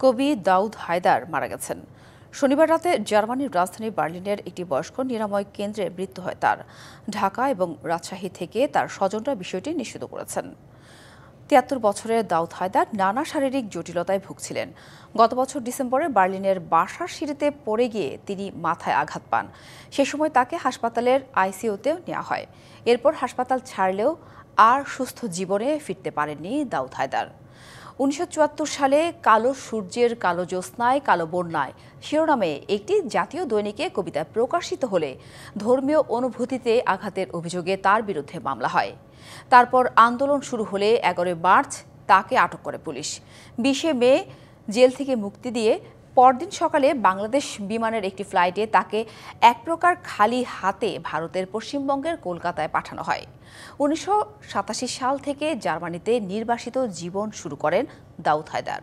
কবি দাউদ হায়দার মারা গেছেন। শনিবার রাতে জার্মানির রাজধানী বার্লিনের একটি বয়স্ক নিরাময় কেন্দ্রে মৃত্যু হয় তার। ঢাকা এবং রাজশাহী থেকে তার স্বজনরা বিষয়টি নিশ্চিত করেছেন। ৭৩ বছরের দাউদ হায়দার নানা শারীরিক জটিলতায় ভুগছিলেন। গত বছর ডিসেম্বরে বার্লিনের বাসার সিঁড়িতে পড়ে গিয়ে তিনি মাথায় আঘাত পান। সে সময় তাকে হাসপাতালের আইসিইউতেও নেওয়া হয়। এরপর হাসপাতাল ছাড়লেও আর সুস্থ জীবনে ফিরতে পারেননি দাউদ হায়দার। ১৯৭৪ সালে কালো সূর্যের কালো জ্যোৎস্নায় কালো বন্যায় শিরোনামে একটি জাতীয় দৈনিকে কবিতা প্রকাশিত হলে ধর্মীয় অনুভূতিতে আঘাতের অভিযোগে তার বিরুদ্ধে মামলা হয়। তারপর আন্দোলন শুরু হলে ১১ মার্চ তাকে আটক করে পুলিশ। ২০ মে জেল থেকে মুক্তি দিয়ে পরদিন সকালে বাংলাদেশ বিমানের একটি ফ্লাইটে তাকে এক প্রকার খালি হাতে ভারতের পশ্চিমবঙ্গের কলকাতায় পাঠানো হয়। ১৯৮৭ সাল থেকে জার্মানিতে নির্বাসিত জীবন শুরু করেন দাউদ হায়দার।